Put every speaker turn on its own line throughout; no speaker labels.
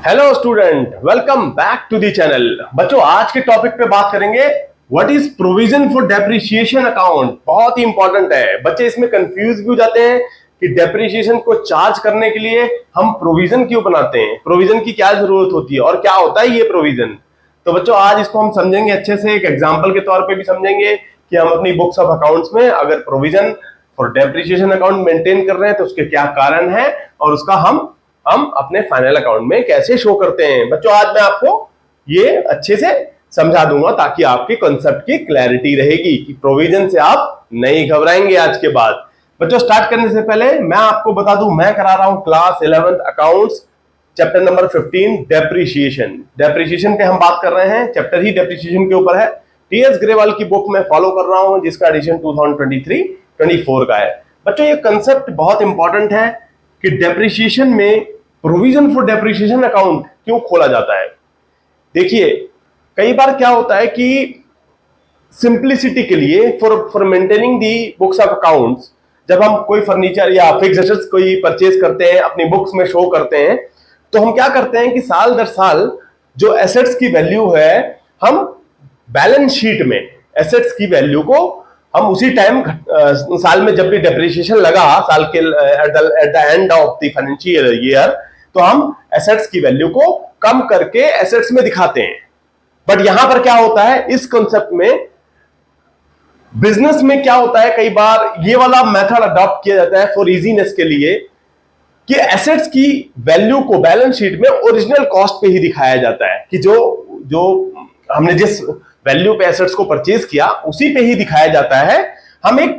Hello student, welcome back to the channel. बच्चों, आज के टॉपिक पे बात करेंगे what is provision for depreciation account. बहुत ही इंपॉर्टेंट है। बच्चे इसमें कंफ्यूज भी हो जाते हैं कि डेप्रिसिएशन को चार्ज करने के लिए हम प्रोविजन क्यों बनाते हैं, प्रोविजन की क्या जरूरत होती है और क्या होता है ये प्रोविजन। तो बच्चों, आज इसको हम समझेंगे अच्छे से, एक एग्जाम्पल के तौर पे भी समझेंगे कि हम अपनी बुक्स ऑफ अकाउंट्स में अगर provision for depreciation account maintain कर रहे हैं तो उसके क्या कारण है और उसका हम अपने फाइनल अकाउंट में कैसे शो करते हैं। बच्चों, आज मैं आपको ये अच्छे से समझा दूंगा ताकि आपके कॉन्सेप्ट की क्लैरिटी रहेगी कि प्रोविजन से आप नहीं घबराएंगे आज के बाद। बच्चों, स्टार्ट करने से पहले मैं आपको बता दूं, मैं करा रहा हूं class 11th accounts, chapter number 15 depreciation. Depreciation पे हम बात कर रहे हैं, चैप्टर ही डेप्रिसिएशन के ऊपर है। टीएस ग्रेवाल की बुक में फॉलो कर रहा हूं जिसका एडिशन 2023-24 का है। बच्चों, ये कंसेप्ट बहुत इंपॉर्टेंट है कि डेप्रिसिएशन में प्रोविजन फॉर डेप्रिसिएशन अकाउंट क्यों खोला जाता है। देखिए, कई बार क्या होता है कि सिंप्लिसिटी के लिए for maintaining the books of accounts, जब हम कोई फर्नीचर या फिक्स्ड एसेट्स कोई परचेज करते हैं, अपनी बुक्स में शो करते हैं, तो हम क्या करते हैं कि साल दर साल जो एसेट्स की वैल्यू है, हम बैलेंस शीट में एसेट्स की वैल्यू को हम उसी टाइम साल में जब भी डेप्रिसिएशन लगा, साल के at the end of the financial year, तो हम एसेट्स की वैल्यू को कम करके एसेट्स में दिखाते हैं। बट यहां पर क्या होता है, इस कॉन्सेप्ट में बिजनेस में क्या होता है, कई बार ये वाला मेथड अडॉप्ट किया जाता है फॉर इजीनेस के लिए कि एसेट्स की वैल्यू को बैलेंस शीट में ओरिजिनल कॉस्ट पे ही दिखाया जाता है कि जो हमने जिस वैल्यू पे एसेट्स को परचेज किया उसी पे ही दिखाया जाता है। हम एक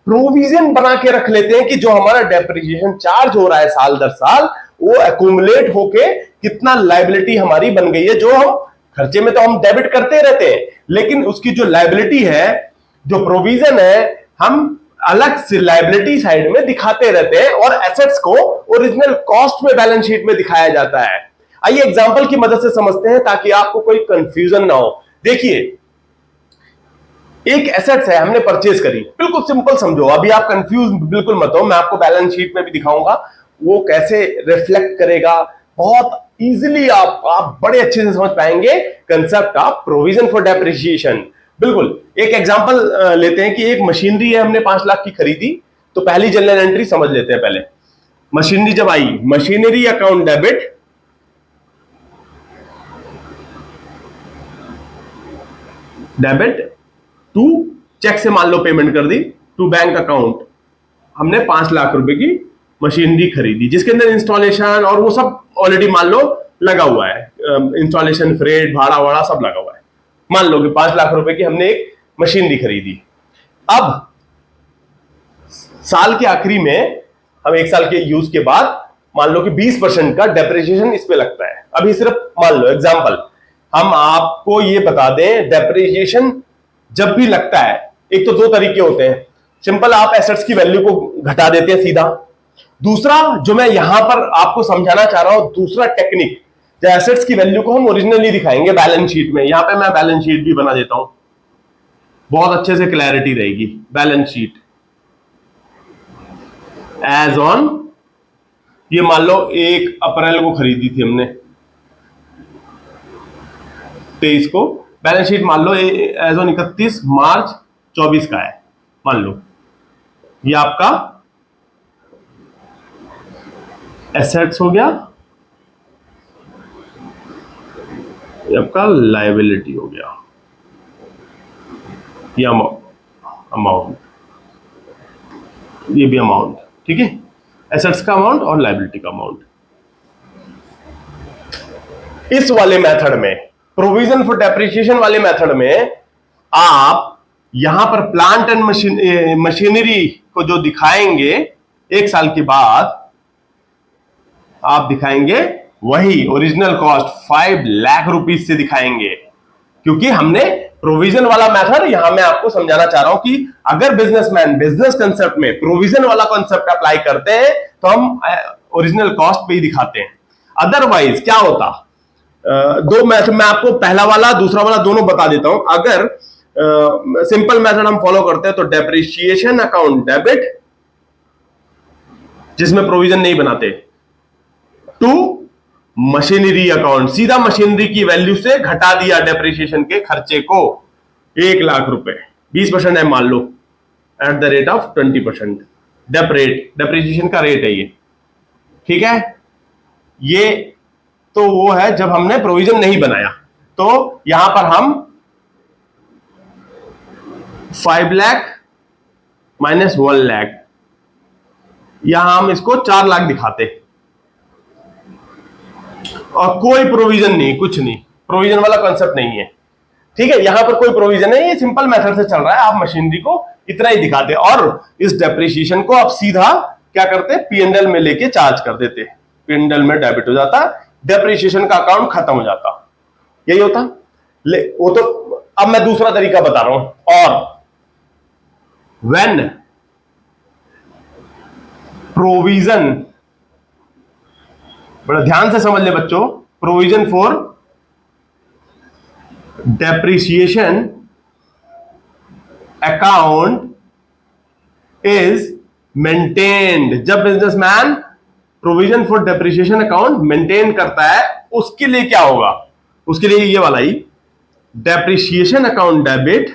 प्रोविजन बना के रख लेते हैं कि जो हमारा डेप्रिसिएशन चार्ज हो रहा है साल दर साल, वो एक्यूमुलेट होके कितना लायबिलिटी हमारी बन गई है। जो हम खर्चे में तो हम डेबिट करते रहते हैं, लेकिन उसकी जो लायबिलिटी है, जो प्रोविजन है, हम अलग से लायबिलिटी साइड में दिखाते रहते हैं और एसेट्स को ओरिजिनल कॉस्ट में बैलेंस शीट में दिखाया जाता है। आइए एग्जांपल की मदद से समझते हैं ताकि आपको कोई कंफ्यूजन ना हो। देखिए, एक एसेट्स है, हमने परचेज करी, बिल्कुल सिंपल समझो, अभी आप कंफ्यूज बिल्कुल मत हो, मैं आपको बैलेंस शीट में भी दिखाऊंगा वो कैसे रिफ्लेक्ट करेगा। बहुत इजीली आप बड़े अच्छे से समझ पाएंगे concept of provision for depreciation. बिल्कुल, एक एग्जांपल लेते हैं कि एक मशीनरी है, हमने 5 लाख की खरीदी, तो पहली जनरल एंट्री समझ लेते हैं। पहले मशीनरी जब आई, machinery account debit to cheque से मान लो पेमेंट कर दी, टू बैंक अकाउंट, हमने 5 लाख रुपए की मशीनरी खरीदी जिसके अंदर इंस्टॉलेशन और वो सब ऑलरेडी मान लो लगा हुआ है, इंस्टॉलेशन, फ्रेट, भाड़ा वाड़ा सब लगा हुआ है। मान लो कि 5 लाख रुपए की हमने एक मशीनरी खरीदी। अब साल के आखिरी में हम 1 साल के यूज के बाद मान लो कि 20% का डेप्रिसिएशन इस पे लगता है। अभी सिर्फ मान लो एग्जांपल, हम आपको ये बता दें, डेप्रिसिएशन जब भी लगता है, एक तो 2 तरीके होते हैं। सिंपल, आप एसेट्स की वैल्यू को घटा देते हैं सीधा। दूसरा, जो मैं यहां पर आपको समझाना चाह रहा हूं, दूसरा टेक्निक, जो एसेट्स की वैल्यू को हम ओरिजिनली दिखाएंगे बैलेंस शीट में। यहां पे मैं बैलेंस शीट भी बना देता हूं, बहुत अच्छे से क्लैरिटी रहेगी। बैलेंस शीट एज ऑन, ये मान लो 1 अप्रैल को खरीदी थी हमने, 23 को। बैलेंस शीट मान लो एज ऑन 31 मार्च 24 का है। मान लो ये आपका एसेट्स हो गया, ये आपका लायबिलिटी हो गया, ये अमाउंट, ये भी अमाउंट, ठीक है, एसेट्स का अमाउंट और लायबिलिटी का अमाउंट। इस वाले मेथड में, प्रोविजन फॉर डेप्रिसिएशन वाले मेथड में, आप यहां पर प्लांट एंड मशीनरी को जो दिखाएंगे 1 साल के बाद, आप दिखाएंगे वही ओरिजिनल कॉस्ट 5 लाख रुपीज से दिखाएंगे, क्योंकि हमने प्रोविजन वाला मेथड, यहां मैं आपको समझाना चाह रहा हूं कि अगर बिजनेसमैन बिजनेस कंसेप्ट में प्रोविजन वाला कंसेप्ट अप्लाई करते हैं तो हम ओरिजिनल कॉस्ट पे ही दिखाते हैं। अदरवाइज क्या होता, 2 मेथड मैं आपको पहला वाला दूसरा वाला दोनों बता देता हूं। अगर सिंपल मेथड हम फॉलो करते हैं तो डेप्रिसिएशन अकाउंट डेबिट, जिसमें प्रोविजन नहीं बनाते, टू मशीनरी अकाउंट, सीधा मशीनरी की वैल्यू से घटा दिया डेप्रिसिएशन के खर्चे को। 1,00,000 रुपए, 20% है मान लो, at the rate of 20%। Depreciation का रेट है ये, ठीक है। ये तो वो है जब हमने प्रोविजन नहीं बनाया। तो यहां पर हम 5 लाख माइनस 1 लाख, यहां हम इसको 4 लाख दिखाते और कोई प्रोविजन नहीं, कुछ नहीं, प्रोविजन वाला कॉन्सेप्ट नहीं है, ठीक है। यहां पर कोई प्रोविजन है, ये सिंपल मेथड से चल रहा है। आप मशीनरी को इतना ही दिखाते और इस डेप्रिसिएशन को आप सीधा क्या करते, P&L में लेके चार्ज कर देते, P&L में डेबिट हो जाता, डेप्रिसिएशन का अकाउंट खत्म हो जाता, यही होता। वो तो अब मैं दूसरा तरीका बता रहा हूं। और व्हेन प्रोविजन, बड़ा ध्यान से समझ ले बच्चों, provision for depreciation account is maintained. जब businessman provision for depreciation account maintain करता है, उसके लिए क्या होगा, उसके लिए ये वाला ही डेप्रिसिएशन अकाउंट डेबिट,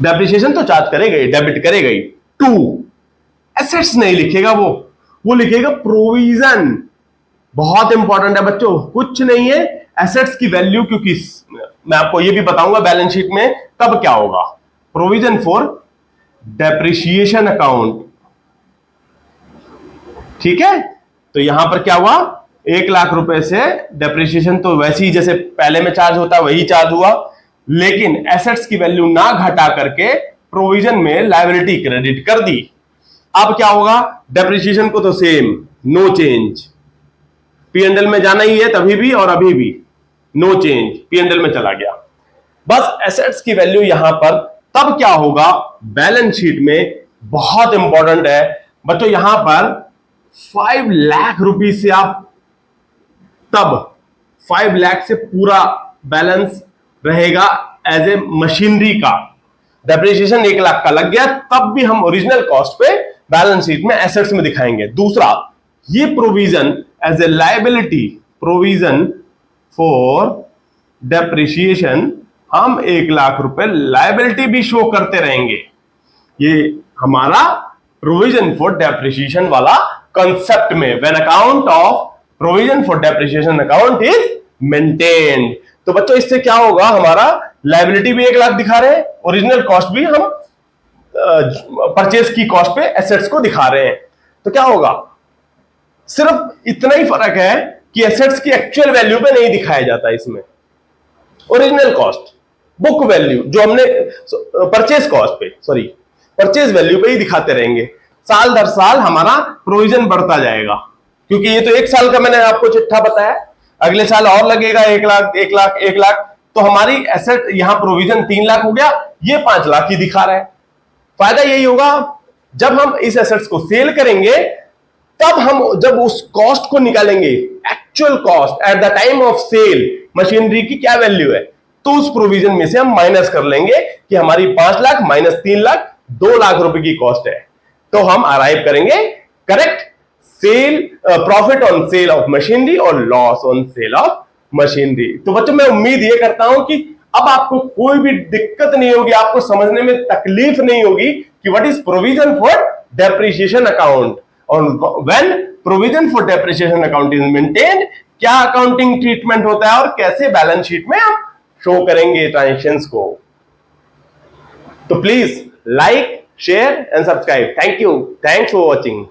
डेप्रिसिएशन तो चार्ज करेगा ही, डेबिट करेगा ही, टू एसेट्स नहीं लिखेगा, वो लिखेगा प्रोविजन। बहुत इंपॉर्टेंट है बच्चों, कुछ नहीं है एसेट्स की वैल्यू, क्योंकि मैं आपको ये भी बताऊंगा बैलेंस शीट में तब क्या होगा। प्रोविजन फॉर डेप्रिसिएशन अकाउंट, ठीक है। तो यहां पर क्या हुआ, 1,00,000 रुपए से डेप्रिसिएशन तो वैसे ही जैसे पहले में चार्ज होता है वही चार्ज हुआ, लेकिन एसेट्स की वैल्यू ना घटा करके प्रोविजन में लायबिलिटी क्रेडिट कर दी। अब क्या होगा, डेप्रिसिएशन को तो सेम, नो चेंज, P&L में जाना ही है तभी भी और अभी भी, नो चेंज, P&L में चला गया। बस एसेट्स की वैल्यू यहां पर तब क्या होगा बैलेंस शीट में, बहुत इंपॉर्टेंट है बच्चों। यहां पर 5 लाख रुपीज से आप, तब 5 लाख से पूरा बैलेंस रहेगा एज ए मशीनरी का, डेप्रिसिएशन 1,00,000 का लग गया, तब भी हम ओरिजिनल कॉस्ट पे बैलेंस शीट में एसेट्स में दिखाएंगे। दूसरा, ये provision as a liability, provision for depreciation, हम 1,00,000 रुपए लायबिलिटी भी शो करते रहेंगे। ये हमारा प्रोविजन फॉर डेप्रिसिएशन वाला कंसेप्ट में, when account of provision for depreciation account is maintained. तो बच्चों इससे क्या होगा, हमारा लायबिलिटी भी 1,00,000 दिखा रहे हैं, ओरिजिनल कॉस्ट भी हम परचेज की कॉस्ट पे एसेट्स को दिखा रहे हैं। तो क्या होगा, सिर्फ इतना ही फर्क है कि एसेट्स की एक्चुअल वैल्यू पे नहीं दिखाया जाता, इसमें ओरिजिनल कॉस्ट, बुक वैल्यू जो हमने परचेज कॉस्ट पे, सॉरी परचेज वैल्यू पे ही दिखाते रहेंगे। साल दर साल हमारा प्रोविजन बढ़ता जाएगा, क्योंकि ये तो 1 साल का मैंने आपको चिट्ठा बताया, अगले साल और लगेगा 1,00,000 1,00,000 1,00,000, तो हमारी एसेट यहां प्रोविजन 3,00,000 हो गया, ये 5,00,000 ही दिखा रहा है। फायदा यही होगा, जब हम इस एसेट्स को सेल करेंगे तब हम जब उस कॉस्ट को निकालेंगे, actual cost at the time of sale, machinery की क्या वैल्यू है, तो उस प्रोविजन में से हम माइनस कर लेंगे कि हमारी 5,00,000 माइनस 3,00,000 2,00,000 रुपए की कॉस्ट है। तो हम अराइव करेंगे correct sale, profit on sale of machinery और loss on sale of machinery. तो बच्चों मैं उम्मीद ये करता हूं कि अब आपको कोई भी दिक्कत नहीं होगी, आपको समझने में तकलीफ नहीं होगी कि what is provision for depreciation account और when provision for depreciation account is maintained, क्या अकाउंटिंग ट्रीटमेंट होता है और कैसे बैलेंस शीट में हम शो करेंगे ट्रांजैक्शंस को। तो please like, share and subscribe. Thank you, thanks for watching.